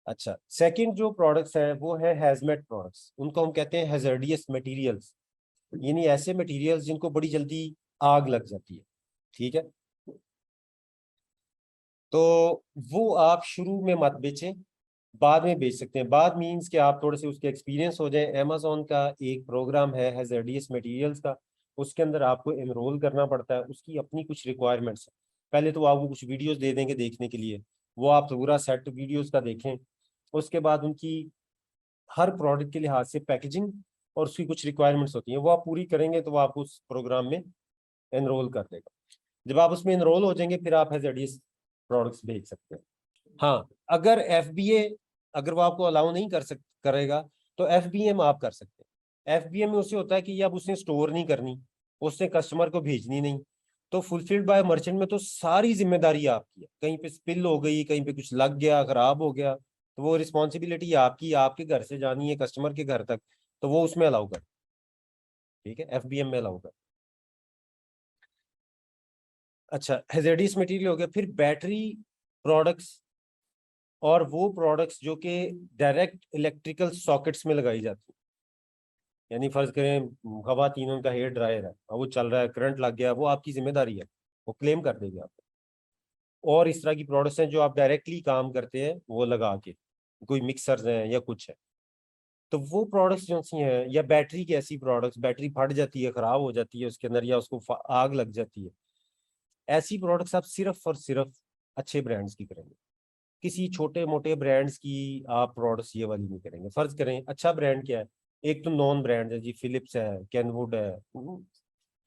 अच्छा, सेकंड जो प्रोडक्ट्स है वो है हैजमेट प्रोडक्ट्स। उनको हम कहते हैं हैजर्डियस मटेरियल्स, यानी ऐसे मटेरियल्स जिनको बड़ी जल्दी आग लग जाती है। ठीक है, तो वो आप शुरू में मत बेचें, बाद में बेच सकते हैं। बाद मीन्स कि आप थोड़े से उसके एक्सपीरियंस हो जाए। अमेजोन का एक प्रोग्राम है हैजर्डियस मटेरियल्स का, उसके अंदर आपको एनरोल करना पड़ता है। उसकी अपनी कुछ रिक्वायरमेंट्स है। पहले तो आपको कुछ वीडियोस दे देंगे देखने के लिए, वो आप पूरा सेट वीडियोस का देखें। उसके बाद उनकी हर प्रोडक्ट के लिहाज से पैकेजिंग और उसकी कुछ रिक्वायरमेंट्स होती हैं, वो आप पूरी करेंगे तो वो आपको उस प्रोग्राम में एनरोल कर देगा। जब आप उसमें एनरोल हो जाएंगे फिर आप हैजर्डियस प्रोडक्ट्स बेच सकते हैं। हाँ, अगर एफबीए, अगर वो आपको अलाउ नहीं करेगा तो एफबीएम आप कर सकते हैं। एफबीएम में उससे होता है कि अब उसने स्टोर नहीं करनी, उसने कस्टमर को भेजनी नहीं। तो फुलफिल्ड बाय मर्चेंट में तो सारी जिम्मेदारी आपकी है। कहीं पे स्पिल हो गई, कहीं पे कुछ लग गया, खराब हो गया, तो वो रिस्पॉन्सिबिलिटी आपकी, आपके घर से जानी है कस्टमर के घर तक, तो वो उसमें अलाउ कर। ठीक है, एफबीएम में अलाउ कर। अच्छा, हैजर्डियस मटेरियल हो गया। फिर बैटरी प्रोडक्ट्स और वो प्रोडक्ट्स जो कि डायरेक्ट इलेक्ट्रिकल सॉकेट्स में लगाई जाती है। यानी फर्ज करें खवातीनों का हेयर ड्रायर है और वो चल रहा है, करंट लग गया, वो आपकी जिम्मेदारी है, वो क्लेम कर देगी आप। और इस तरह की प्रोडक्ट्स हैं जो आप डायरेक्टली काम करते हैं वो लगा के, कोई मिक्सर्स हैं या कुछ है, तो वो प्रोडक्ट्स जो सी हैं, या बैटरी की ऐसी प्रोडक्ट्स, बैटरी फट जाती है, खराब हो जाती है उसके अंदर, या उसको आग लग जाती है, ऐसी प्रोडक्ट्स आप सिर्फ और सिर्फ अच्छे ब्रांड्स की करेंगे। किसी छोटे मोटे ब्रांड्स की आप प्रोडक्ट्स ये वाली नहीं करेंगे। फर्ज करें, अच्छा ब्रांड क्या है? एक तो नॉन ब्रांड है जी, फिलिप्स है, कैनवुड है,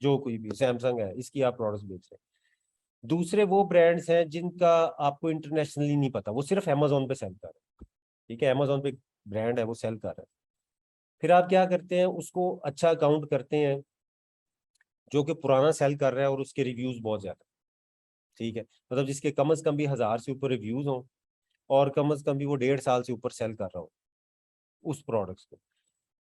जो कोई भी, सैमसंग है, इसकी आप प्रोडक्ट्स बेच रहे हैं। दूसरे वो ब्रांड्स हैं जिनका आपको इंटरनेशनली नहीं पता, वो सिर्फ अमेजोन पे सेल कर रहे हैं। ठीक है, अमेजोन पे ब्रांड है, वो सेल कर रहे हैं। फिर आप क्या करते हैं, उसको अच्छा अकाउंट करते हैं जो कि पुराना सेल कर रहा है और उसके रिव्यूज बहुत ज्यादा। ठीक है, मतलब जिसके कम से कम भी 1000 से ऊपर रिव्यूज हों और कम से कम भी वो 1.5 साल से ऊपर सेल कर रहा हो उस प्रोडक्ट्स को।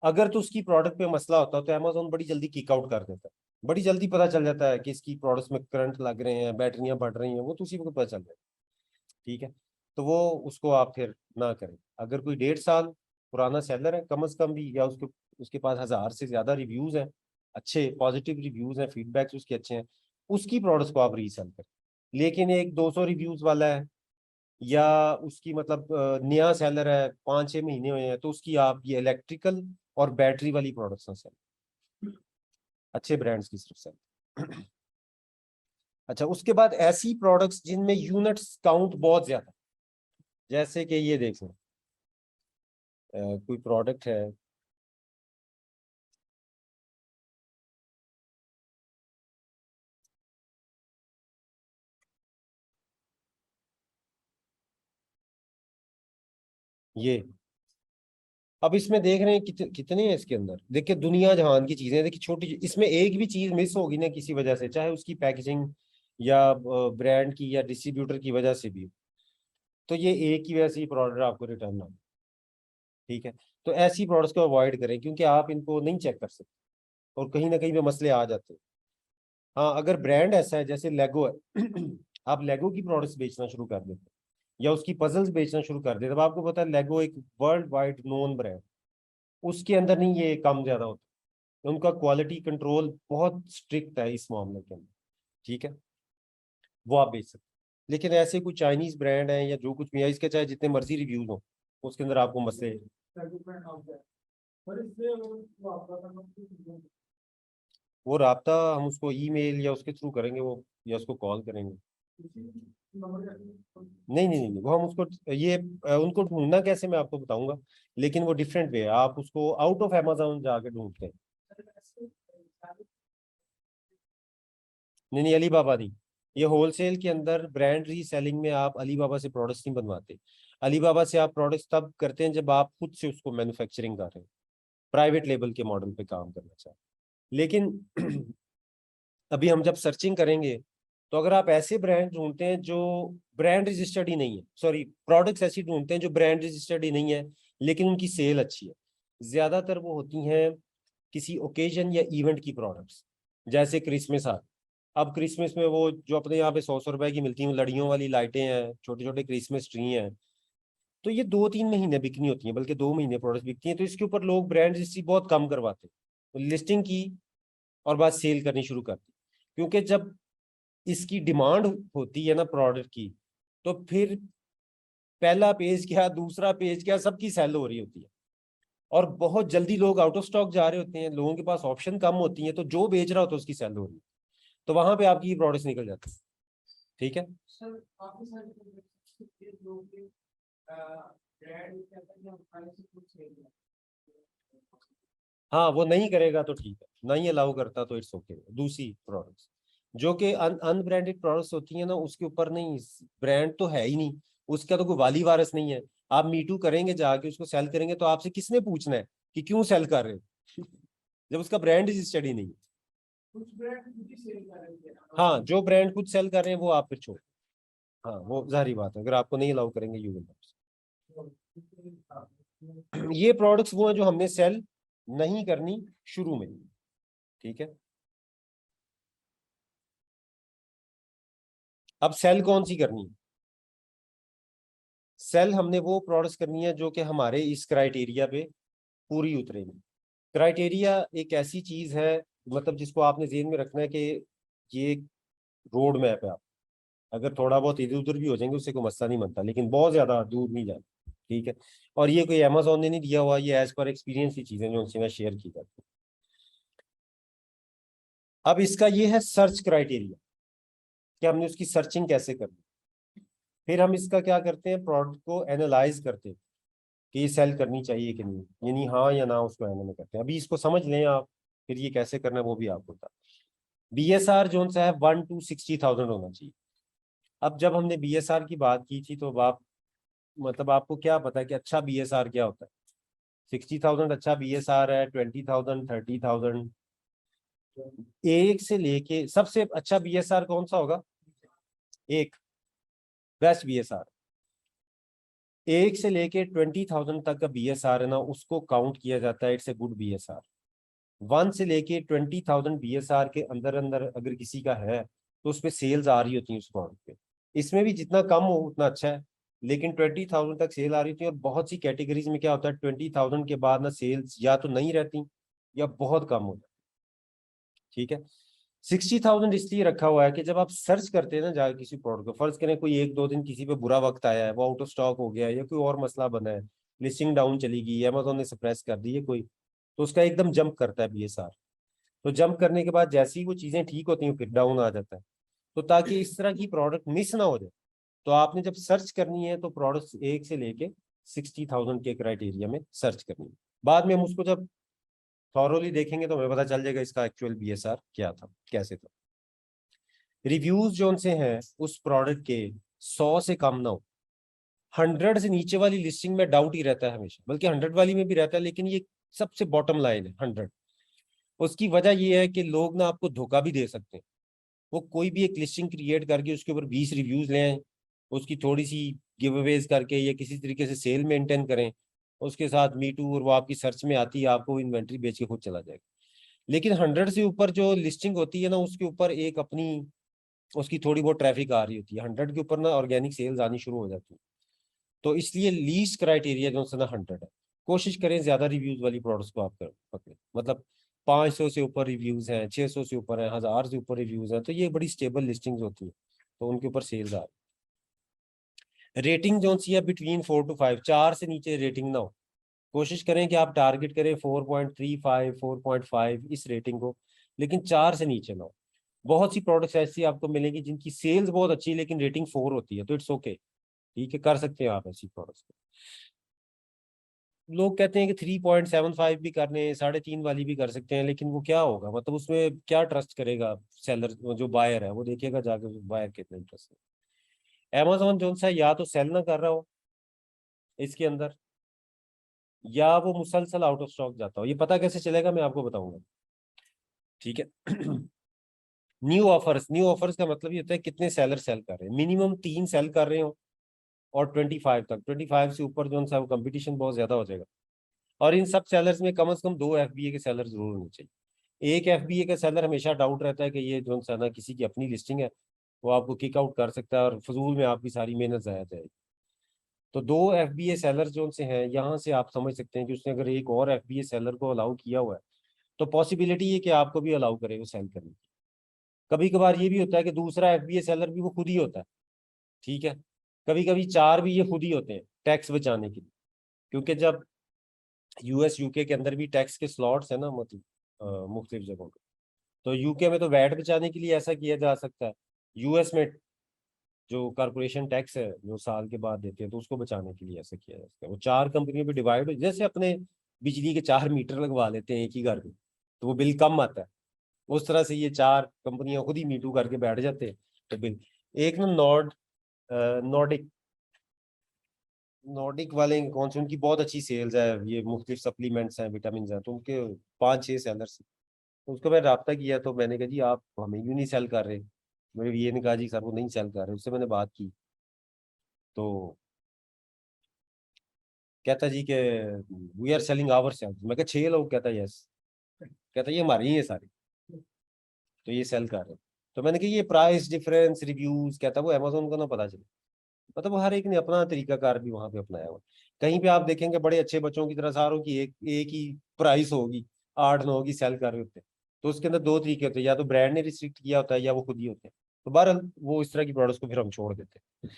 अगर तो उसकी प्रोडक्ट पे मसला होता है तो अमेजोन बड़ी जल्दी किक आउट कर देता है। बड़ी जल्दी पता चल जाता है कि इसकी प्रोडक्ट्स में करंट लग रहे हैं, बैटरियां बढ़ रही हैं, वो तो उसी को पता चल जाता है। ठीक है, तो वो उसको आप फिर ना करें। अगर कोई 1.5 साल पुराना सेलर है कम से कम भी, या उसके उसके पास 1000 से ज्यादा रिव्यूज हैं, अच्छे पॉजिटिव रिव्यूज हैं, फीडबैक्स उसके अच्छे हैं, उसकी प्रोडक्ट्स को आप रीसेल करें। लेकिन एक 200 रिव्यूज वाला है, या उसकी मतलब नया सेलर है, 5-6 महीने हुए हैं, तो उसकी आप ये इलेक्ट्रिकल और बैटरी वाली प्रोडक्ट्स ना सेल, अच्छे ब्रांड्स की सिर्फ सेल। अच्छा, उसके बाद ऐसी प्रोडक्ट्स जिनमें यूनिट्स काउंट बहुत ज्यादा, जैसे कि ये देख लें, कोई प्रोडक्ट है, ये अब इसमें देख रहे हैं कितने हैं इसके अंदर। देखिए दुनिया जहान की चीजें, देखिए छोटी इसमें एक भी चीज मिस होगी ना किसी वजह से, चाहे उसकी पैकेजिंग या ब्रांड की या डिस्ट्रीब्यूटर की वजह से भी, तो ये एक ही वजह से ही प्रोडक्ट आपको रिटर्न आ। ठीक है, तो ऐसी प्रोडक्ट्स को अवॉइड करें क्योंकि आप इनको नहीं चेक कर सकते और कहीं ना कहीं पे मसले आ जाते हैं। हाँ, अगर ब्रांड ऐसा है जैसे लेगो है, आप लेगो की प्रोडक्ट्स बेचना शुरू कर देते हैं या उसकी पजल्स बेचना शुरू कर देते, तब आपको पता है लेगो एक वर्ल्ड वाइड नोन ब्रांड, उसके अंदर नहीं ये कम ज्यादा होता, उनका क्वालिटी कंट्रोल बहुत स्ट्रिक्ट है इस मामले के अंदर। ठीक है, वो आप बेच सकते हैं। लेकिन ऐसे कोई चाइनीज ब्रांड है या जो कुछ भी है, इसके चाहे जितने मर्जी रिव्यूज हो, उसके अंदर आपको मसले, वो राब्ता हम उसको ईमेल या उसके थ्रू करेंगे, वो या उसको कॉल करेंगे। नहीं नहीं नहीं, वो हम उसको ये उनको ढूंढना कैसे मैं आपको बताऊंगा, लेकिन वो डिफरेंट वे है, आप उसको आउट ऑफ अमेजोन जाके ढूंढते हैं। नहीं नहीं, अलीबाबा नहीं, ये होलसेल के अंदर ब्रांड रीसेलिंग में आप अलीबाबा से प्रोडक्ट्स नहीं बनवाते। अलीबाबा से आप प्रोडक्ट्स तब करते हैं जब आप खुद से उसको मैन्युफैक्चरिंग कर रहे हैं, प्राइवेट लेबल के मॉडल पे काम करना चाहते हैं। लेकिन अभी हम जब सर्चिंग करेंगे, तो अगर आप ऐसे ब्रांड ढूंढते हैं जो ब्रांड रजिस्टर्ड ही नहीं है, सॉरी प्रोडक्ट्स ऐसी ढूंढते हैं जो ब्रांड रजिस्टर्ड ही नहीं है लेकिन उनकी सेल अच्छी है, ज्यादातर वो होती हैं किसी ओकेजन या इवेंट की प्रोडक्ट्स, जैसे क्रिसमस आ। अब क्रिसमस में वो जो अपने यहाँ पे 100-100 रुपए की मिलती हैं लड़ियों वाली लाइटें हैं, छोटे छोटे क्रिसमस ट्री हैं, तो ये 2-3 महीने बिकनी होती है, बल्कि 2 महीने प्रोडक्ट बिकती हैं। तो इसके ऊपर लोग ब्रांड रजिस्ट्री बहुत कम करवाते हैं, तो लिस्टिंग की और बाद सेल करनी शुरू कर दी। क्योंकि जब इसकी डिमांड होती है ना प्रोडक्ट की, तो फिर पहला पेज क्या, दूसरा पेज क्या, सबकी सेल हो रही होती है, और बहुत जल्दी लोग आउट ऑफ स्टॉक जा रहे होते हैं, लोगों के पास ऑप्शन कम होती है, तो जो बेच रहा होता है उसकी सेल हो रही है, तो वहां पे आपकी प्रोडक्ट्स निकल जाते हैं। ठीक है सर, काफी सारे लोग के ब्रांड कहते हैं हम खाने से कुछ सेल नहीं। हाँ, वो नहीं करेगा तो ठीक है, नहीं अलाउ करता तो इट्स ओके। दूसरी प्रोडक्ट्स जो कि अनब्रांडेड प्रोडक्ट्स होती है ना, उसके ऊपर नहीं, ब्रांड तो है ही नहीं, उसका तो कोई वाली वारस नहीं है। आप मीटू करेंगे जाके उसको सेल करेंगे, तो आपसे किसने पूछना है कि क्यों सेल कर रहे हो जब उसका ब्रांड रजिस्टर्ड ही नहीं है। कुछ ब्रांड खुद ही सेल कर रहे हैं। हाँ, जो ब्रांड खुद सेल कर रहे हैं वो आप फिर छोड़, हाँ वो जाहिर बात है, अगर आपको नहीं अलाउ करेंगे यू विल। ये प्रोडक्ट्स वो हैं जो हमने सेल नहीं करनी शुरू में। ठीक है, अब सेल कौन सी करनी है? सेल हमने वो प्रोडक्ट्स करनी है जो कि हमारे इस क्राइटेरिया पे पूरी उतरेगी। क्राइटेरिया एक ऐसी चीज है, मतलब जिसको आपने जेहन में रखना है कि ये रोड मैप है। आप अगर थोड़ा बहुत इधर उधर भी हो जाएंगे उससे कोई मसला नहीं बनता, लेकिन बहुत ज्यादा दूर नहीं जाना। ठीक है, और ये कोई अमेजोन ने नहीं दिया हुआ, ये एज पर एक्सपीरियंस की चीजें जो उनसे मैं शेयर की जाती है। अब इसका ये है सर्च क्राइटेरिया कि हमने उसकी सर्चिंग कैसे करनी। फिर हम इसका क्या करते हैं, प्रोडक्ट को एनालाइज करते हैं कि ये सेल करनी चाहिए कि नहीं, यानी हाँ या ना, उसको एनालाइज करते हैं। अभी इसको समझ लें आप, फिर ये कैसे करना है वो भी आपको बता। BSR जो सा है 1 to 60,000 होना चाहिए। अब जब हमने BSR की बात की थी, तो आप मतलब आपको क्या पता है कि अच्छा BSR क्या होता है? 60,000 अच्छा BSR है, 20,000, 30,000। एक से लेके सबसे अच्छा BSR कौन सा होगा? एक बेस्ट BSR, एक से लेके 20,000 तक का BSR है ना, उसको काउंट किया जाता है, इट्स ए गुड BSR। 1 से लेके 20,000 BSR के अंदर अंदर अगर किसी का है, तो उस पर सेल्स आ रही होती है उस प्रोडक्ट पे। इसमें भी जितना कम हो उतना अच्छा है, लेकिन 20,000 तक सेल आ रही थी। और बहुत सी कैटेगरीज में क्या होता है, 20,000 के बाद ना सेल्स या तो नहीं रहती या बहुत कम हो जाती। ठीक है, 60,000 इसलिए रखा हुआ है कि जब आप सर्च करते हैं ना जाके किसी प्रोडक्ट को, फर्ज करें कोई 1-2 दिन किसी पे बुरा वक्त आया है, वो आउट ऑफ स्टॉक हो गया है, या कोई और मसला बना है, लिस्टिंग डाउन चली गई, अमेजोन ने सप्रेस कर दी है कोई, तो उसका एकदम जंप करता है BSR। तो जंप करने के बाद जैसे ही वो चीजें ठीक होती हैं फिर डाउन आ जाता है। तो ताकि इस तरह की प्रोडक्ट मिस ना हो जाए, तो आपने जब सर्च करनी है तो प्रोडक्ट्स 1 से लेके 60,000 के क्राइटेरिया में सर्च करनी है। बाद में हम उसको जब थॉरोली देखेंगे तो हमें पता चल जाएगा इसका एक्चुअल BSR क्या था, कैसे था। रिव्यूज जो उनसे हैं उस प्रोडक्ट के 100 से कम ना हो। 100 से नीचे वाली लिस्टिंग में डाउट ही रहता है हमेशा, बल्कि 100 वाली में भी रहता है, लेकिन ये सबसे बॉटम लाइन है 100। उसकी वजह ये है कि लोग ना आपको धोखा भी दे सकते हैं। वो कोई भी एक लिस्टिंग क्रिएट करके उसके ऊपर 20 रिव्यूज लें, उसकी थोड़ी सी गिव अवेज करके या किसी तरीके से सेल मेंटेन करें, उसके साथ मीटू, और वो आपकी सर्च में आती है, आपको इन्वेंट्री बेच के खुद चला जाएगा। लेकिन 100 से ऊपर जो लिस्टिंग होती है ना, उसके ऊपर एक अपनी उसकी थोड़ी बहुत ट्रैफिक आ रही होती है, 100 के ऊपर ना ऑर्गेनिक सेल्स आनी शुरू हो जाती है। तो इसलिए लीस्ट क्राइटेरिया जो है ना 100 है। कोशिश करें ज्यादा रिव्यूज वाली प्रोडक्ट्स को आप पकड़ें, मतलब 500 से ऊपर रिव्यूज हैं, 600 से ऊपर हैं, 1000 से ऊपर रिव्यूज हैं, तो ये बड़ी स्टेबल लिस्टिंग्स होती है, तो उनके ऊपर सेल्स आ रही। रेटिंग जो सी है बिटवीन 4 to 5, 4 से नीचे रेटिंग ना हो। कोशिश करें कि आप टारगेट करें 4.35, 4.5 इस रेटिंग को, लेकिन 4 से नीचे ना हो। बहुत सी प्रोडक्ट्स ऐसी आपको मिलेंगी जिनकी सेल्स बहुत अच्छी है लेकिन रेटिंग 4 होती है, तो इट्स ओके। ठीक है, कर सकते हैं आप ऐसी प्रोडक्ट्स को। लोग कहते हैं कि 3.75 भी करने, 3.5 वाली भी कर सकते हैं, लेकिन वो क्या होगा, मतलब उसमें क्या ट्रस्ट करेगा सेलर, जो बायर है वो देखेगा जाके बायर कितना इंटरेस्ट है। Amazon जो सा या तो सेल ना कर रहा हो इसके अंदर, या वो मुसलसल आउट ऑफ स्टॉक जाता हो। ये पता कैसे चलेगा, मैं आपको बताऊंगा। ठीक है न्यू ऑफर्स का मतलब ये होता है कितने सेलर सेल कर रहे हैं। मिनिमम 3 सेल कर रहे हो, और 25 तक, 25 से ऊपर जो है कंपटीशन बहुत ज्यादा हो जाएगा। और इन सब सेलर्स में कम से कम 2 FBA के सेलर जरूर होने चाहिए। एक FBA का सेलर हमेशा डाउट रहता है कि ये जो है ना किसी की अपनी लिस्टिंग है, वो आपको किक आउट कर सकता है और फजूल में आपकी सारी मेहनत जाया जाएगी। तो 2 FBA सेलर जो उनसे हैं, यहाँ से आप समझ सकते हैं कि उसने अगर एक और FBA सेलर को अलाउ किया हुआ है तो पॉसिबिलिटी है कि आपको भी अलाउ करे वो सेल करने की। कभी कभार ये भी होता है कि दूसरा FBA सेलर भी वो खुद ही होता है, ठीक है। कभी कभी 4 भी ये खुद ही होते हैं टैक्स बचाने के लिए, क्योंकि जब US UK के अंदर भी टैक्स के स्लॉट्स है ना, मतलब मुख्तलिफ जगहों पे, तो UK में तो वैट बचाने के लिए ऐसा किया जा सकता है। US में जो कारपोरेशन टैक्स है जो साल के बाद देते हैं, तो उसको बचाने के लिए ऐसा किया जा सकता है। वो 4 कंपनियों पे डिवाइड हो, जैसे अपने बिजली के 4 मीटर लगवा लेते हैं एक ही घर में, तो वो बिल कम आता है। उस तरह से ये 4 कंपनियां खुद ही मीटू करके बैठ जाते हैं, तो बिल। एक ना नॉर्डिक नॉर्डिक वाले कौन से, उनकी बहुत अच्छी सेल्स है, ये मुख्तलिफ सप्लीमेंट्स हैं, विटामिन हैं, तो उनके 5-6 सेलर्स। तो उसको मैं रब्ता किया तो मैंने कहा जी आप हमें क्यों नहीं सेल कर रहे। मेरे ये ने कहा जी सर वो नहीं सेल कर रहे। उससे मैंने बात की तो कहता जी कि we are selling our sales. मैं कहा 6 लोग? कहता यस। कहता ये हमारी ही है सारी, तो ये सेल कर रहे हैं। तो मैंने कहा ये प्राइस डिफरेंस रिव्यूज, कहता वो अमेजोन को ना पता चले। मतलब वो हर एक ने अपना तरीकाकार भी वहां पे अपनाया हुआ। कहीं पे आप देखेंगे बड़े अच्छे बच्चों की तरह सारों की एक एक ही प्राइस होगी, 8-9 की सेल कर रहे होते हैं। तो उसके अंदर 2 तरीके होते हैं, या तो ब्रांड ने रिस्ट्रिक्ट किया होता है या वो खुद ही होते हैं। तो बहरहाल वो इस तरह की प्रोडक्ट्स को फिर हम छोड़ देते हैं।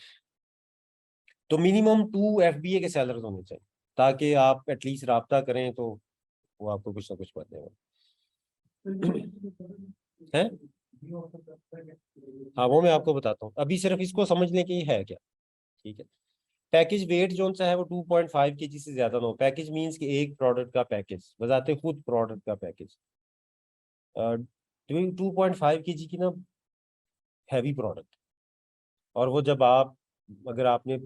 तो मिनिमम 2 FBA के सेलर्स होने चाहिए, ताकि आप एटलीस्ट राब्ता करें तो वो आपको कुछ ना कुछ बताएगा है। हाँ वो मैं आपको बताता हूँ, अभी सिर्फ इसको समझने के ही है क्या, ठीक है। पैकेज वेट जो सा है वो 2.5 kg से ज्यादा ना हो। पैकेज मींस कि एक प्रोडक्ट का पैकेज, बजाते खुद प्रोडक्ट का पैकेज। 2.5 kg की ना हैवी प्रोडक्ट, और वो जब आप, अगर आपने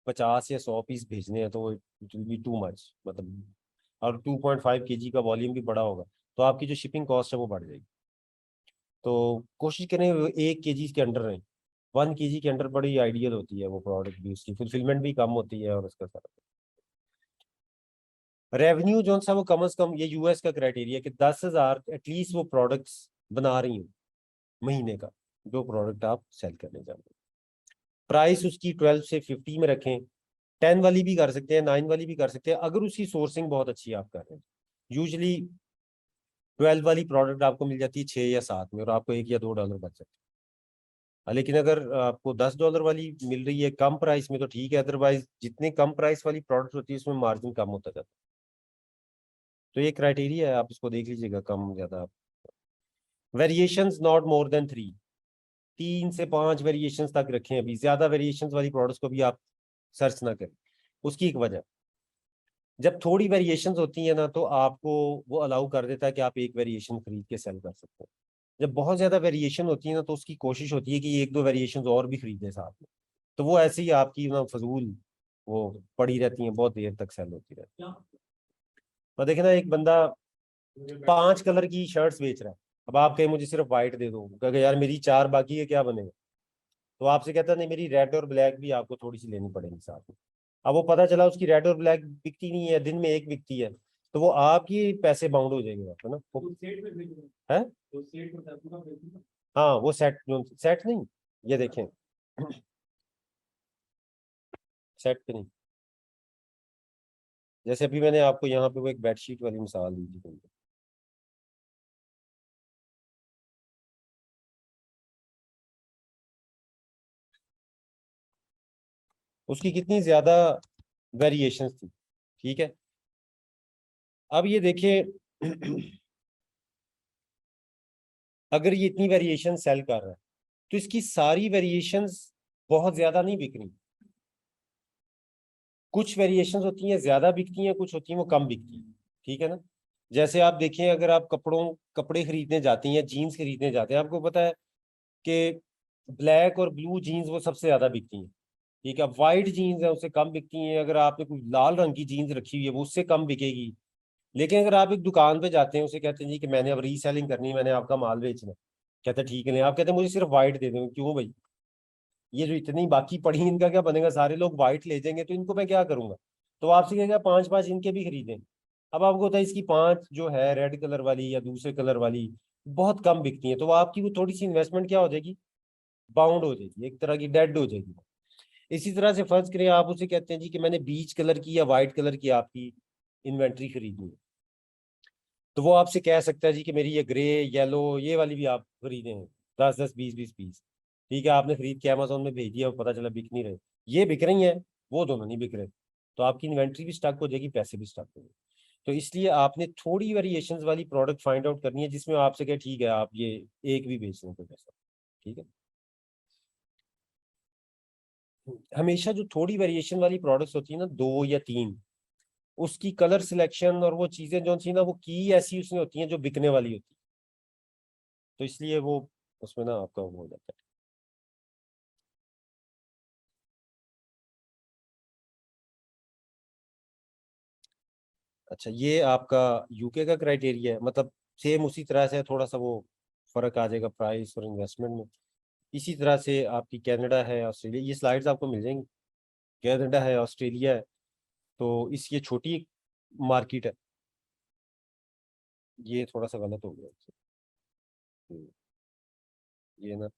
50 या 100 पीस भेजने हैं तो it will be too much, मतलब। और 2.5 kg का वॉल्यूम भी बड़ा होगा, तो आपकी जो शिपिंग कॉस्ट है वो बढ़ जाएगी। तो कोशिश करें वो 1 kg के अंडर रहे। 1 kg के अंडर बड़ी आइडियल होती है वो प्रोडक्ट भी, उसकी फुलफिलमेंट भी कम होती है और उसका सारा रेवेन्यू जो सा वो कम से कम, ये US का क्राइटेरिया कि 10,000 एटलीस्ट वो प्रोडक्ट्स बना रही हूँ महीने का, जो प्रोडक्ट आप सेल करने जा रहे हैं। प्राइस उसकी 12 से 50 में रखें। 10 वाली भी कर सकते हैं, 9 वाली भी कर सकते हैं, अगर उसकी सोर्सिंग बहुत अच्छी आप कर रहे हैं। यूजली 12 वाली प्रोडक्ट आपको मिल जाती है 6 या 7 में, और आपको $1 या $2 बच सकते हैं। लेकिन अगर आपको $10 वाली मिल रही है कम प्राइस में तो ठीक है, अदरवाइज जितने कम प्राइस वाली प्रोडक्ट होती है उसमें मार्जिन कम होता जाता है। तो ये क्राइटेरिया है, आप इसको देख लीजिएगा, कम ज्यादा। वेरिएशंस नॉट मोर देन 3, 3 से 5 वेरिएशंस तक रखें। अभी ज्यादा वेरिएशंस वाली प्रोडक्ट्स को भी आप सर्च ना करें। उसकी एक वजह, जब थोड़ी वेरिएशंस होती है ना तो आपको वो अलाउ कर देता है कि आप एक वेरिएशन खरीद के सेल कर सकते हैं। जब बहुत ज्यादा वेरिएशन होती है ना तो उसकी कोशिश होती है कि 1-2 वेरिएशंस और भी खरीदें साथ में, तो वो ऐसे ही आपकी ना फजूल वो पड़ी रहती हैं, बहुत देर तक सेल होती रहती है। तो देखे ना, एक बंदा 5 कलर की शर्ट्स बेच रहा है, अब आप कहें मुझे सिर्फ व्हाइट दे दो, कहे यार मेरी 4 बाकी है क्या बनेगा। तो आपसे कहता नहीं मेरी रेड और ब्लैक भी आपको थोड़ी सी लेनी पड़ेगी साथ में। अब वो पता चला उसकी रेड और ब्लैक बिकती नहीं है, दिन में एक बिकती है, तो वो आपकी पैसे बाउंड हो जाएंगे, है ना है। हाँ वो सेट, सेट नहीं, ये देखें सेट पे नहीं। जैसे अभी मैंने आपको यहाँ पे वो एक बेडशीट वाली मिसाल दी थी तुमको, उसकी कितनी ज्यादा वेरिएशंस थी, ठीक है। अब ये देखें अगर ये इतनी वेरिएशन सेल कर रहा है तो इसकी सारी वेरिएशंस बहुत ज्यादा नहीं बिक रही। कुछ वेरिएशंस होती हैं ज्यादा बिकती हैं, कुछ होती हैं वो कम बिकती हैं, ठीक है ना। जैसे आप देखें, अगर आप कपड़े खरीदने जाते हैं या जीन्स खरीदने जाते हैं, आपको पता है कि ब्लैक और ब्लू जीन्स वो सबसे ज्यादा बिकती हैं, ठीक है। वाइट जीन्स है उससे कम बिकती हैं। अगर आपने कोई लाल रंग की जीन्स रखी हुई है वो उससे कम बिकेगी। लेकिन अगर आप एक दुकान पे जाते हैं, उसे कहते हैं जी कि मैंने अब रीसेलिंग करनी है, मैंने आपका माल बेचना है, कहते हैं ठीक है नहीं, आप कहते हैं मुझे सिर्फ वाइट दे दें। क्यों भाई, ये जो इतनी बाकी पड़ी इनका क्या बनेगा, सारे लोग वाइट ले जाएंगे तो इनको मैं क्या करूंगा। तो आपसे कहेगा 5-5 इनके भी खरीदें। अब आपको होता है इसकी 5 जो है रेड कलर वाली या दूसरे कलर वाली बहुत कम बिकती है, तो वो आपकी वो थोड़ी सी इन्वेस्टमेंट क्या हो जाएगी, बाउंड हो जाएगी, एक तरह की डेड हो जाएगी। इसी तरह से फर्ज करें आप उसे कहते हैं जी कि मैंने बीच कलर की या वाइट कलर की आपकी इन्वेंट्री खरीदनी है, तो वो आपसे कह सकता है जी कि मेरी ये ग्रे येलो ये वाली भी आप खरीदें, 10 10 20 20 पीस। ठीक है, आपने खरीद के अमेजोन में भेज दिया, पता चला बिक नहीं रहे, ये बिक रही हैं, वो दोनों नहीं बिक रहे, तो आपकी इन्वेंट्री भी स्टक हो जाएगी, पैसे भी स्टक हो जाएंगे। तो इसलिए आपने थोड़ी वेरिएशंस वाली प्रोडक्ट फाइंड आउट करनी है जिसमें आपसे कहे ठीक है आप ये एक भी बेच लें तो पैसा। ठीक है, हमेशा जो थोड़ी वेरिएशन वाली प्रोडक्ट्स होती है ना, 2 या 3, उसकी कलर सिलेक्शन और वो चीजें जो थी ना वो की ऐसी उसमें होती हैं जो बिकने वाली होती है, तो इसलिए वो उसमें ना आपका वो हो जाता है। अच्छा, ये आपका यूके का क्राइटेरिया है, मतलब सेम उसी तरह से थोड़ा सा वो फर्क आ जाएगा प्राइस और इन्वेस्टमेंट में। इसी तरह से आपकी कनाडा है, ऑस्ट्रेलिया, ये स्लाइड्स आपको मिल जाएंगी। कनाडा है, ऑस्ट्रेलिया है, तो इस ये छोटी मार्केट है, ये थोड़ा सा गलत हो गया। हम्म, ये ना,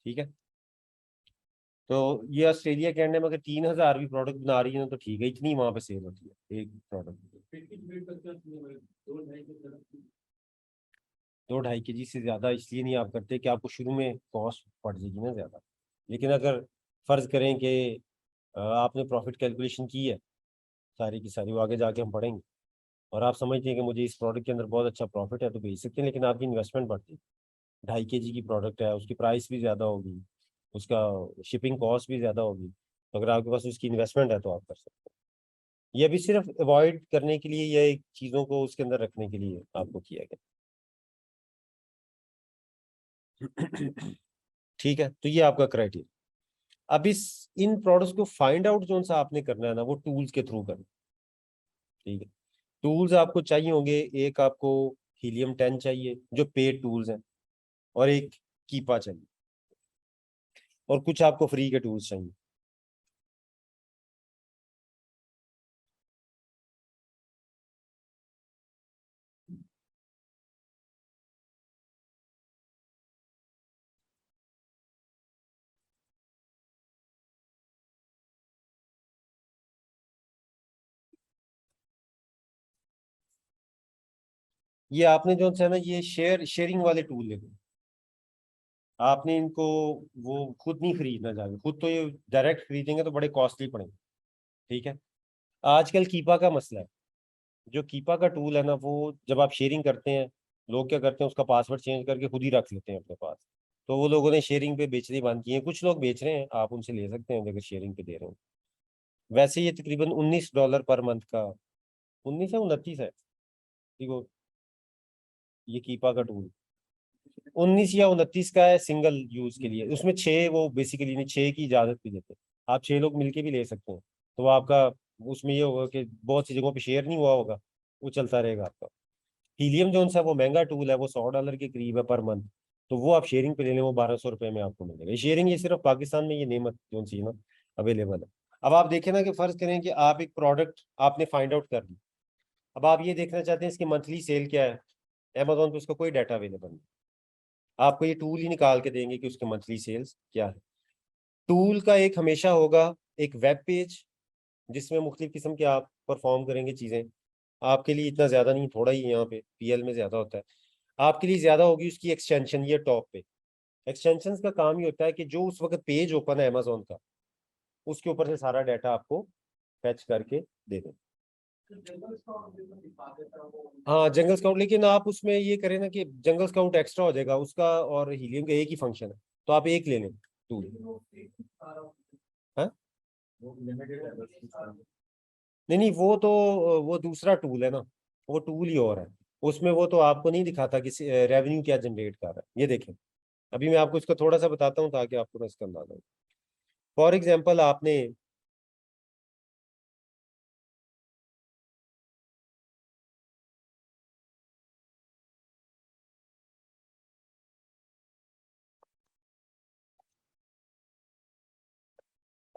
ठीक है, तो ये ऑस्ट्रेलिया कनाडा में अगर 3,000 भी प्रोडक्ट बना रही है ना तो ठीक है, इतनी वहां पे सेल होती है एक प्रोडक्ट। दो 2.5 kg से ज्यादा इसलिए नहीं आप करते कि आपको शुरू में कॉस्ट पड़ जाएगी ना ज्यादा। लेकिन अगर फर्ज करें कि आपने प्रॉफिट कैलकुलेशन की है सारी की सारी, वो आगे जाके हम पढ़ेंगे, और आप समझते हैं कि मुझे इस प्रोडक्ट के अंदर बहुत अच्छा प्रॉफिट है तो बेच सकते हैं, लेकिन आपकी इन्वेस्टमेंट बढ़ती है। 2.5 kg की प्रोडक्ट है, उसकी प्राइस भी ज़्यादा होगी, उसका शिपिंग कॉस्ट भी ज़्यादा होगी, तो अगर आपके पास उसकी इन्वेस्टमेंट है तो आप कर सकते हैं। ये भी सिर्फ अवॉइड करने के लिए या एक चीज़ों को उसके अंदर रखने के लिए आपको किया गया। ठीक है, तो ये आपका क्राइटेरिया। अब इस इन प्रोडक्ट्स को फाइंड आउट जो सा आपने करना है ना वो टूल्स के थ्रू करना। ठीक है, टूल्स आपको चाहिए होंगे, एक आपको हीलियम 10 चाहिए जो पेड टूल्स हैं, और एक कीपा चाहिए, और कुछ आपको फ्री के टूल्स चाहिए। ये आपने जो है ना ये शेयरिंग वाले टूल लेने, आपने इनको वो खुद नहीं खरीदना चाहिए, खुद तो ये डायरेक्ट खरीदेंगे तो बड़े कॉस्टली पड़ेंगे। ठीक है, आजकल कीपा का मसला है, जो कीपा का टूल है ना वो जब आप शेयरिंग करते हैं, लोग क्या करते हैं उसका पासवर्ड चेंज करके खुद ही रख लेते हैं अपने पास, तो वो लोगों ने शेयरिंग पे बेचने बंद किए हैं, कुछ लोग बेच रहे हैं, आप उनसे ले सकते हैं अगर शेयरिंग पे दे रहे हो। वैसे ये तकरीबन $19 पर मंथ का, 19 है 29 है, ठीक हो, ये कीपा का टूल 19 या 29 का है सिंगल यूज के लिए, उसमें 6 वो बेसिकली नहीं, 6 की इजाजत भी देते हैं, आप 6 लोग मिलके भी ले सकते हैं, तो वो आपका उसमें ये होगा कि बहुत सी जगहों पे शेयर नहीं हुआ होगा, वो चलता रहेगा आपका। हीलियम जो सा वो महंगा टूल है, वो $100 के करीब है पर मंथ, तो वो आप शेयरिंग पे ले लें, वो 1200 रुपये में आपको मिलेगा। ये शेयरिंग ये सिर्फ पाकिस्तान में ये नेमत जो सी ना अवेलेबल है। अब आप देखें ना कि फर्ज करें कि आप एक प्रोडक्ट आपने फाइंड आउट कर ली, अब आप ये देखना चाहते हैं इसकी मंथली सेल क्या है, अमेजोन पे उसका कोई डाटा अवेलेबल नहीं, आपको ये टूल ही निकाल के देंगे कि उसके मंथली सेल्स क्या है। टूल का एक हमेशा होगा एक वेब पेज जिसमें मुख्तलिफ किस्म के आप परफॉर्म करेंगे चीज़ें, आपके लिए इतना ज़्यादा नहीं, थोड़ा ही यहाँ पे पीएल में ज़्यादा होता है, आपके लिए ज़्यादा होगी उसकी एक्सटेंशन, ये टॉप पे एक्सटेंशन का काम ही होता है कि जो उस वक्त पेज ओपन है अमेजोन का, उसके ऊपर से सारा डाटा आपको फैच करके दे दें। हाँ जंगल स्काउट, लेकिन आप उसमें ये करें ना कि जंगल स्काउट एक्स्ट्रा हो जाएगा उसका, और हीलियम का एक ही फंक्शन है, तो आप एक ले लें टूल। हाँ नहीं नहीं, वो तो वो दूसरा टूल है ना, वो टूल ही और है, उसमें वो तो आपको नहीं दिखाता कि रेवेन्यू क्या जनरेट कर रहा है। ये देखें, अभी मैं आपको इसका थोड़ा सा बताता हूँ ताकि आपको ना इसका अंदाजा हो। फॉर एग्जाम्पल आपने,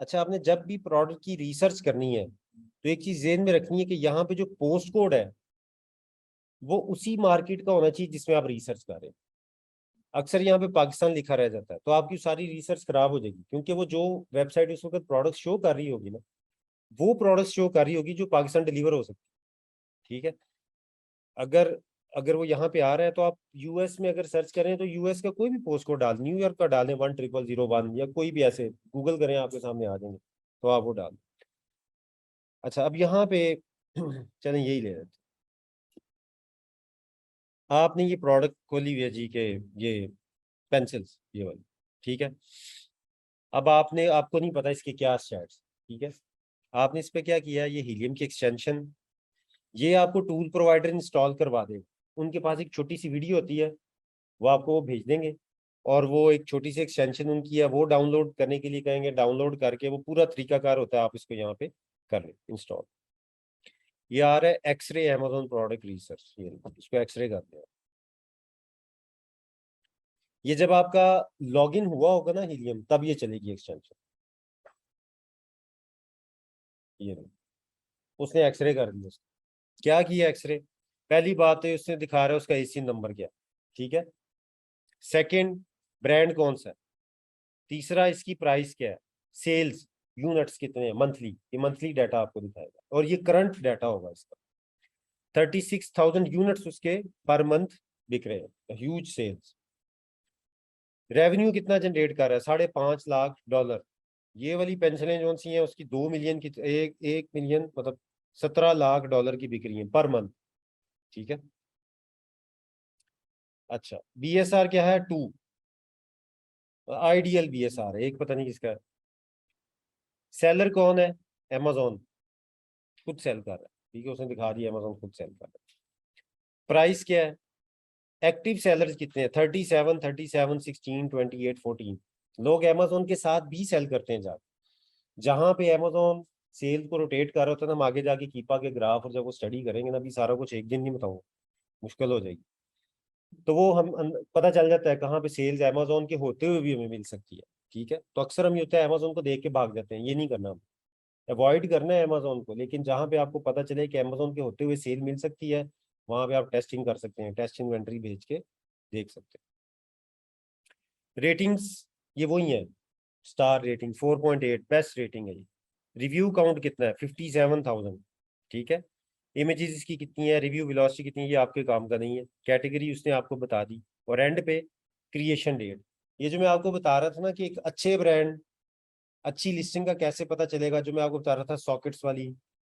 अच्छा आपने जब भी प्रोडक्ट की रिसर्च करनी है तो एक चीज जेहन में रखनी है कि यहाँ पे जो पोस्ट कोड है वो उसी मार्केट का होना चाहिए जिसमें आप रिसर्च कर रहे हैं। अक्सर यहाँ पे पाकिस्तान लिखा रह जाता है तो आपकी सारी रिसर्च खराब हो जाएगी, क्योंकि वो जो वेबसाइट उस वक्त प्रोडक्ट शो कर रही होगी ना, वो प्रोडक्ट शो कर रही होगी जो पाकिस्तान डिलीवर हो सकती है। ठीक है, अगर अगर वो यहाँ पे आ रहा है तो आप यूएस में अगर सर्च करें तो यूएस का कोई भी पोस्ट कोड डाल, न्यूयॉर्क का डालें 10001 या कोई भी ऐसे गूगल करें आपके सामने आ जाएंगे, तो आप वो डालें। अच्छा, अब यहाँ पे चलें यही ले लेते। आपने ये प्रोडक्ट खोली हुई है जी के, ये पेंसिल्स ये वाली, ठीक है। अब आपको नहीं पता इसके क्या स्टैट्स, ठीक है। आपने इस पे क्या किया, ये हीलियम की एक्सटेंशन, ये आपको टूल प्रोवाइडर इंस्टॉल करवा देगा। उनके पास एक छोटी सी वीडियो होती है, वो आपको वो भेज देंगे, और वो एक छोटी सी एक्सटेंशन उनकी है, वो डाउनलोड करने के लिए कहेंगे, डाउनलोड करके वो पूरा तरीकाकार होता है, आप इसको यहाँ पे कर लें इंस्टॉल। ये आ रहा है एक्सरे अमेजोन प्रोडक्ट रिसर्च, ये इसको एक्सरे करते हैं। ये जब आपका लॉगिन हुआ होगा ना हीलियम, तब ये चलेगी एक्सटेंशन। ये उसने एक्सरे कर दिया। क्या किया एक्सरे, पहली बात तो उसने दिखा रहा है उसका एसी नंबर क्या, ठीक है। सेकंड, ब्रांड कौन सा है। तीसरा, इसकी प्राइस क्या है। सेल्स यूनिट्स कितने हैं मंथली, ये मंथली डाटा आपको दिखाएगा, और ये करंट डाटा होगा इसका। 36,000 यूनिट्स उसके पर मंथ बिक रहे हैं, ह्यूज सेल्स। रेवेन्यू कितना जनरेट कर रहा है, $5.5 लाख। ये वाली पेंसिलें जो सी हैं उसकी 2 मिलियन की, एक मिलियन मतलब $17 लाख की बिक रही है पर मंथ, ठीक है। अच्छा, बीएसआर क्या है, 2। आइडियल बीएसआर है, एक पता नहीं किसका है। सेलर कौन है, amazon खुद सेल कर रहा है, ठीक है, उसने दिखा दिया amazon खुद सेल कर रहा है। प्राइस क्या है, एक्टिव सेलर्स कितने हैं, 37, 37, 16, 28, 14। लोग amazon के साथ भी सेल करते हैं जाके। जहां पे amazon सेल को रोटेट कर रहा होता है ना, हम आगे जाके कीपा के ग्राफ और जब वो स्टडी करेंगे ना, भी सारा कुछ एक दिन नहीं बताऊंगा, मुश्किल हो जाएगी। तो वो हम पता चल जाता है कहाँ पे सेल्स amazon के होते हुए भी हमें मिल सकती है, ठीक है। तो अक्सर हम ये होता है amazon को देख के भाग जाते हैं, ये नहीं करना, अवॉइड करना है अमेजोन को। लेकिन जहां पे आपको पता चले कि अमेजोन के होते हुए सेल मिल सकती है, वहां पे आप टेस्टिंग कर सकते हैं, टेस्ट इन्वेंट्री भेज के देख सकते हैं। रेटिंग्स ये वही है, स्टार रेटिंग 4.8 बेस्ट रेटिंग है ये। रिव्यू काउंट कितना है, 57,000, ठीक है। इमेजेस इसकी कितनी है, रिव्यू वेलोसिटी कितनी है, ये आपके काम का नहीं है। कैटेगरी उसने आपको बता दी, और एंड पे क्रिएशन डेट। ये जो मैं आपको बता रहा था ना कि एक अच्छे ब्रांड, अच्छी लिस्टिंग का कैसे पता चलेगा, जो मैं आपको बता रहा था सॉकेट्स वाली,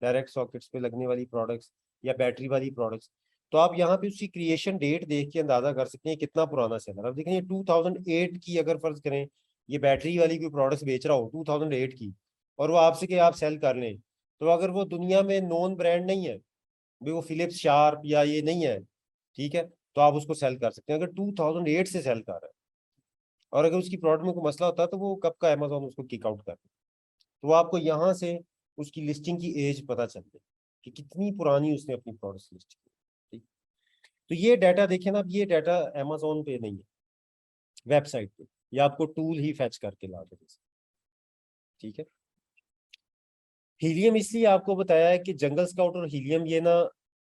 डायरेक्ट सॉकेट्स पे लगने वाली प्रोडक्ट्स या बैटरी वाली प्रोडक्ट्स, तो आप यहाँ पे उसकी क्रिएशन डेट देख के अंदाजा कर सकते हैं कितना पुराना सेलर। अब देखें 2008 की अगर फर्ज करें, ये बैटरी वाली कोई प्रोडक्ट्स बेच रहा हो 2008 की, और वो आपसे कि आप सेल कर लें, तो अगर वो दुनिया में नॉन ब्रांड नहीं है, भाई वो फिलिप्स शार्प या ये नहीं है, ठीक है, तो आप उसको सेल कर सकते हैं। अगर 2008 से सेल कर रहा है, और अगर उसकी प्रोडक्ट में कोई मसला होता है तो वो कब का अमेजोन उसको किक आउट कर, तो आपको यहाँ से उसकी लिस्टिंग की एज पता चल गई कि कितनी पुरानी उसने अपनी प्रोडक्ट लिस्ट की, ठीक। तो ये डाटा देखें ना, अब ये डाटा अमेजोन पे नहीं है, वेबसाइट पे, ये आपको टूल ही फैच करके ला दे, ठीक है। हीलियम इसलिए आपको बताया है कि जंगल स्काउट और हीलियम ये ना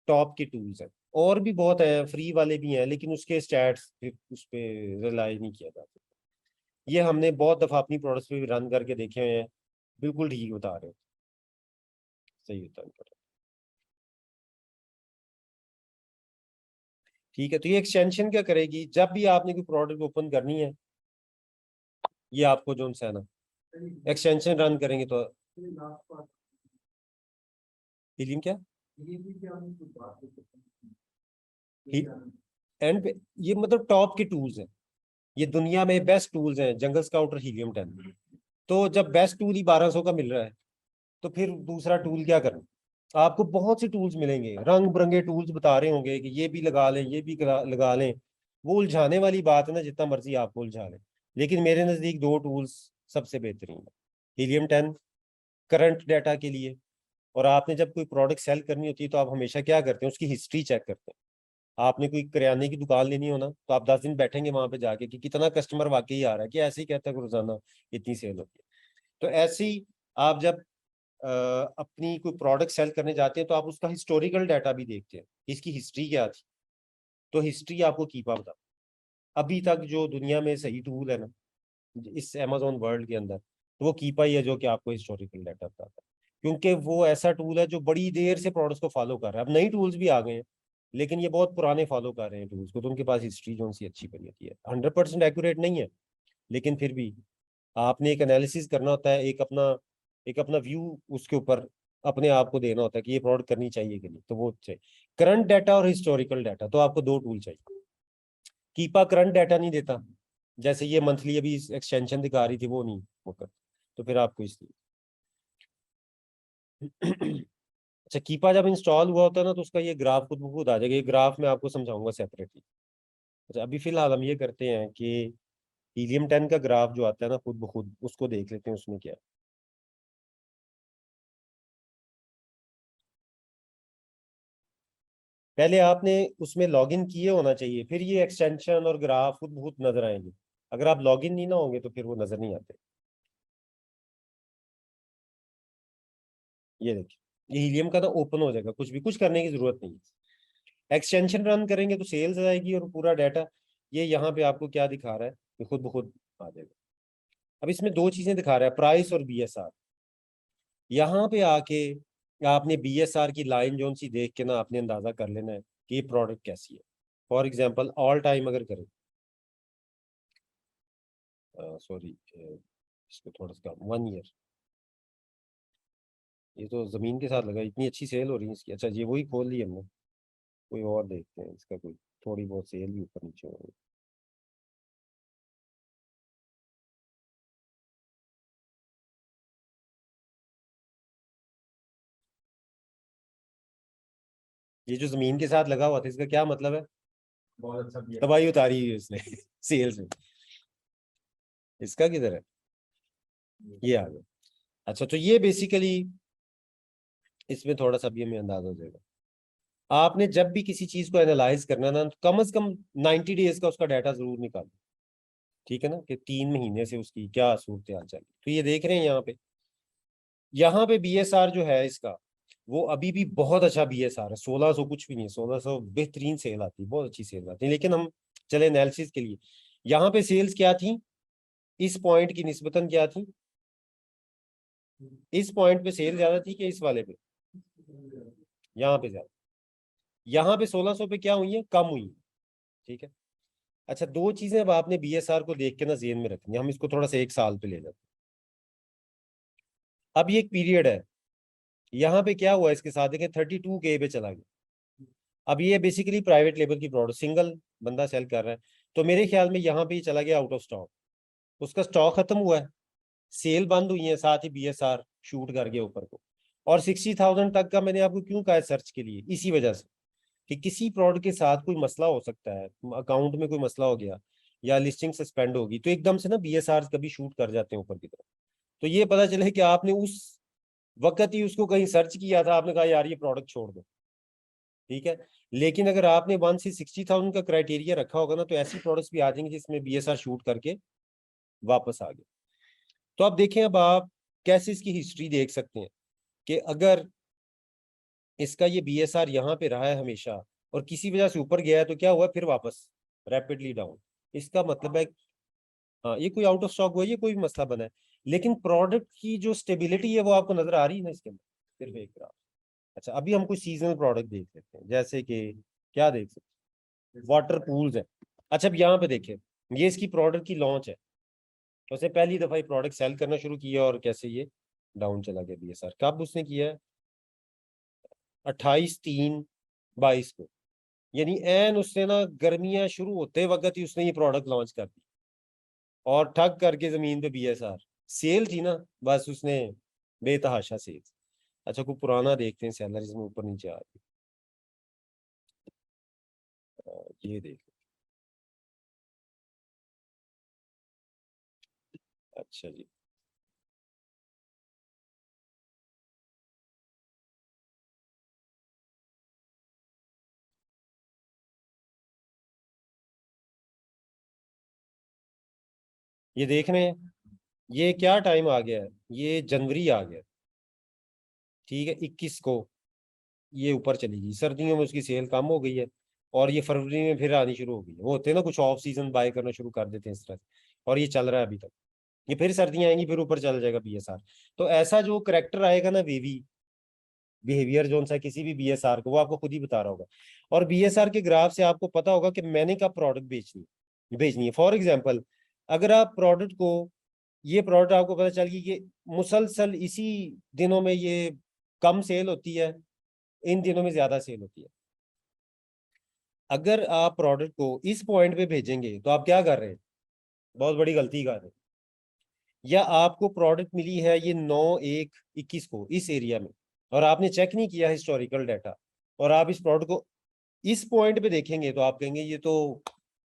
टॉप के टूल्स हैं, और भी बहुत है, फ्री वाले भी हैं, लेकिन उसके स्टैट्स उस पर रिलाई नहीं किया जाता। ये हमने बहुत दफा अपनी प्रोडक्ट्स पे भी रन करके देखे हुए हैं, बिल्कुल ठीक बता रहे हो, सही होता है। ठीक है, तो ये एक्सटेंशन क्या करेगी, जब भी आपने कोई प्रोडक्ट ओपन करनी है, ये आपको जो है ना एक्सटेंशन रन करेंगे तो हीलिंग क्या एंड पे, ये मतलब टॉप के टूल्स हैं, ये दुनिया में बेस्ट टूल्स हैं, जंगल स्काउट और हीलियम 10। तो जब बेस्ट टूल ही 1200 का मिल रहा है, तो फिर दूसरा टूल क्या करें। आपको बहुत से टूल्स मिलेंगे, रंग बिरंगे टूल्स बता रहे होंगे कि ये भी लगा लें, ये भी लगा लें। वो उलझाने वाली बात है ना, जितना मर्जी आपको उलझा लें, लेकिन मेरे नजदीक दो टूल्स सबसे बेहतरीन है। हीलियम 10 करंट डाटा के लिए, और आपने जब कोई प्रोडक्ट सेल करनी होती है तो आप हमेशा क्या करते हैं, उसकी हिस्ट्री चेक करते हैं। आपने कोई करियाने की दुकान लेनी हो ना, तो आप 10 दिन बैठेंगे वहां पे जाके कि कितना कस्टमर वाकई आ रहा है, कि ऐसे ही कहता है कि रोजाना इतनी सेल होती है। तो ऐसे ही आप जब अपनी कोई प्रोडक्ट सेल करने जाते हैं तो आप उसका हिस्टोरिकल डाटा भी देखते हैं इसकी हिस्ट्री क्या थी, तो हिस्ट्री आपको कीपा बता। अभी तक जो दुनिया में सही टूल है ना इस अमेजोन वर्ल्ड के अंदर, तो वो कीपा ही है जो कि आपको हिस्टोरिकल डाटा बताता है, क्योंकि वो ऐसा टूल है जो बड़ी देर से प्रोडक्ट्स को फॉलो कर रहा है। अब नई टूल्स भी आ गए हैं, लेकिन ये बहुत पुराने फॉलो कर रहे हैं टूल्स को, तो उनके पास हिस्ट्री जो सी अच्छी बनी होती है। 100% एक्यूरेट नहीं है, लेकिन फिर भी आपने एक एनालिसिस करना होता है, एक अपना व्यू उसके ऊपर अपने आप को देना होता है कि ये प्रोडक्ट करनी चाहिए कि नहीं, तो वो चाहिए। करंट डाटा और हिस्टोरिकल डाटा, तो आपको दो टूल चाहिए। कीपा करंट डाटा नहीं देता, जैसे ये मंथली अभी एक्सटेंशन दिखा रही थी वो नहीं वो कर, तो फिर आपको इसलिए अच्छा, कीपा जब इंस्टॉल हुआ होता है ना तो उसका ये ग्राफ खुद ब खुद आ जाएगा। ये ग्राफ मैं आपको समझाऊंगा सेपरेटली। अच्छा, अभी फिलहाल हम ये करते हैं कि हीलियम 10 का ग्राफ जो आता है ना खुद ब खुद, उसको देख लेते हैं उसमें क्या है। पहले आपने उसमें लॉगिन किए होना चाहिए, फिर ये एक्सटेंशन और ग्राफ खुद ब खुद नजर आएंगे। अगर आप लॉगिन नहीं ना होंगे तो फिर वो नजर नहीं आते। ये देखिए, ये हीलियम का ना ओपन हो जाएगा, कुछ करने की जरूरत नहीं है। एक्सटेंशन रन करेंगे तो सेल्स आएगी और पूरा डाटा ये यहाँ पे आपको क्या दिखा रहा है, ये खुद ब खुद आ जाएगा। अब इसमें दो चीजें दिखा रहा है, प्राइस और बीएसआर। यहाँ पे आके आपने बीएसआर की लाइन जो सी देख के ना आपने अंदाजा कर लेना है कि ये प्रोडक्ट कैसी है। फॉर एग्जाम्पल ऑल टाइम अगर करें, सॉरी इसको थोड़ा सा 1 ईयर, ये तो जमीन के साथ लगा, इतनी अच्छी सेल हो रही है इसकी। अच्छा, ये वही खोल ली हमने, कोई और देखते हैं इसका, कोई थोड़ी बहुत सेल भी ऊपर नीचे हो रही है। ये जो जमीन के साथ लगा हुआ था इसका क्या मतलब है, बहुत अच्छा भी है। तबाही उतारी हुई है उसने सेल्स में। इसका किधर है, ये आ गया। अच्छा, तो ये बेसिकली इसमें थोड़ा सा भी हमें अंदाजा हो जाएगा। आपने जब भी किसी चीज को एनालाइज करना ना, तो कम से कम 90 डेज का उसका डाटा जरूर निकालो। ठीक है ना, कि 3 महीने से उसकी क्या सूरत हाल चल रही। तो ये देख रहे हैं यहाँ पे बीएसआर जो है इसका, वो अभी भी बहुत अच्छा बीएसआर है। 1600 कुछ भी नहीं, 1600 बेहतरीन सेल आती है, बहुत अच्छी सेल आती है। लेकिन हम चले एनालिसिस के लिए, यहाँ पे सेल्स क्या थी, इस पॉइंट की निस्बतन क्या थी, इस पॉइंट पे सेल ज्यादा थी कि इस वाले पे, यहाँ पे ज्यादा। यहाँ पे 1600 पे क्या हुई है, कम हुई है। ठीक है। अच्छा, दो चीजें अब आपने बीएसआर को देख के ना जेन में रखनी है। हम इसको थोड़ा सा 1 साल पे ले जाते हैं। अब ये एक पीरियड है, यहाँ पे क्या हुआ इसके साथ, देखें 32K पे चला गया। अब ये बेसिकली प्राइवेट लेबल की प्रोडक्ट, सिंगल बंदा सेल कर रहा है, तो मेरे ख्याल में यहाँ पे ये चला गया आउट ऑफ स्टॉक। उसका स्टॉक खत्म हुआ है, सेल बंद हुई है, साथ ही बीएसआर शूट कर गया ऊपर को। और 60,000 तक का मैंने आपको क्यों कहा है सर्च के लिए, इसी वजह से कि किसी प्रोडक्ट के साथ कोई मसला हो सकता है, अकाउंट में कोई मसला हो गया या लिस्टिंग सस्पेंड होगी, तो एकदम से ना बीएसआर कभी शूट कर जाते हैं ऊपर की तरफ। तो ये पता चले कि आपने उस वक्त ही उसको कहीं सर्च किया था, आपने कहा यार ये प्रोडक्ट छोड़ दो। ठीक है। लेकिन अगर आपने 1 से 60,000 का क्राइटेरिया रखा होगा ना, तो ऐसी प्रोडक्ट्स भी आ जाएंगे जिसमें बीएसआर शूट करके वापस आ गए। तो आप देखें, अब आप कैसे इसकी हिस्ट्री देख सकते हैं कि अगर इसका ये बीएसआर यहाँ पे रहा है हमेशा और किसी वजह से ऊपर गया है, तो क्या हुआ फिर वापस रैपिडली डाउन। इसका मतलब है हाँ, ये कोई आउट ऑफ स्टॉक हुआ है, ये कोई भी मसला बना है। लेकिन प्रोडक्ट की जो स्टेबिलिटी है वो आपको नजर आ रही है ना इसके अंदर, सिर्फ एक ग्राफ। अच्छा, अभी हम कुछ सीजनल प्रोडक्ट देख लेते हैं, जैसे कि क्या देख सकते हैं, वाटर पूल्स है। अच्छा, अब यहाँ पे देखें, ये इसकी प्रोडक्ट की लॉन्च है, तो उसने पहली दफा ये प्रोडक्ट सेल करना शुरू किया और कैसे ये डाउन चला गया बीएसआर। कब उसने किया है, 28/3/22 को, यानी एन उसने ना गर्मियां शुरू होते वक्त ही उसने ये प्रोडक्ट लॉन्च कर दी और ठग करके जमीन पे बीएसआर। सेल थी ना, बस उसने बेतहाशा सेल। अच्छा, कोई पुराना देखते हैं सेलर इसमें ऊपर नीचे आ रही है। ये देख, अच्छा जी, ये देख रहे हैं, ये क्या टाइम आ गया है, ये जनवरी आ गया। ठीक है, 21 को ये ऊपर चली गई, सर्दियों में उसकी सेल कम हो गई है और ये फरवरी में फिर आनी शुरू हो गई है। वो होते हैं ना कुछ ऑफ सीजन बाय करना शुरू कर देते हैं इस तरह से, और ये चल रहा है अभी तक। ये फिर सर्दियां आएंगी, फिर ऊपर चल जाएगा बीएसआर। तो ऐसा जो करेक्टर आएगा ना, वेवी बिहेवियर जो सा किसी भी बीएसआर को, वो आपको खुद ही बता रहा होगा। और बीएसआर के ग्राफ से आपको पता होगा कि मैंने कब प्रोडक्ट भेजनी है। फॉर एग्जाम्पल, अगर आप प्रोडक्ट को, ये प्रोडक्ट आपको पता चल गई कि मुसलसल इसी दिनों में ये कम सेल होती है, इन दिनों में ज्यादा सेल होती है, अगर आप प्रोडक्ट को इस पॉइंट पे भेजेंगे तो आप क्या कर रहे हैं? बहुत बड़ी गलती कर रहे हैं। या आपको प्रोडक्ट मिली है ये 9/1/21 को इस एरिया में, और आपने चेक नहीं किया हिस्टोरिकल डाटा, और आप इस प्रोडक्ट को इस पॉइंट पे देखेंगे तो आप कहेंगे ये तो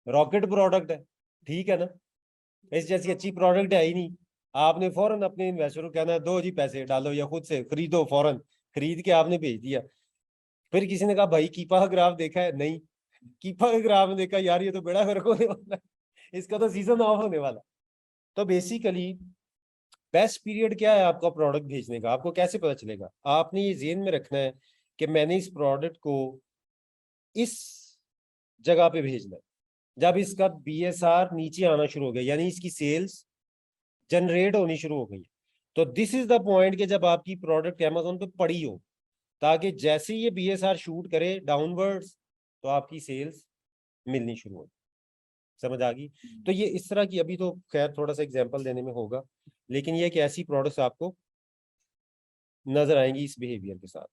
रॉकेट प्रोडक्ट है, ठीक है ना, इस जैसी अच्छी प्रोडक्ट है ही नहीं। आपने फौरन अपने इन्वेस्टर को कहना है दो जी पैसे डालो या खुद से खरीदो, फौरन खरीद के आपने भेज दिया। फिर किसी ने कहा भाई कीपा का ग्राफ देखा है? नहीं, कीपा का ग्राफ में देखा, यार ये तो बड़ा फर्क होने वाला है, इसका तो सीजन ऑफ होने वाला। तो बेसिकली बेस्ट पीरियड क्या है आपका प्रोडक्ट भेजने का, आपको कैसे पता चलेगा? आपने ये ज़हन में रखना है कि मैंने इस प्रोडक्ट को इस जगह पे भेजना है जब इसका बीएसआर नीचे आना शुरू हो गया, यानी इसकी सेल्स जनरेट होनी शुरू हो गई। तो दिस इज द पॉइंट कि जब आपकी प्रोडक्ट अमेजोन पे पड़ी हो, ताकि जैसे ये बीएसआर शूट करे डाउनवर्ड्स तो आपकी सेल्स मिलनी शुरू हो। समझ आ गई? तो ये इस तरह की, अभी तो खैर थोड़ा सा एग्जांपल देने में होगा, लेकिन ये कि ऐसी प्रोडक्ट्स आपको नजर आएंगी इस बिहेवियर के साथ।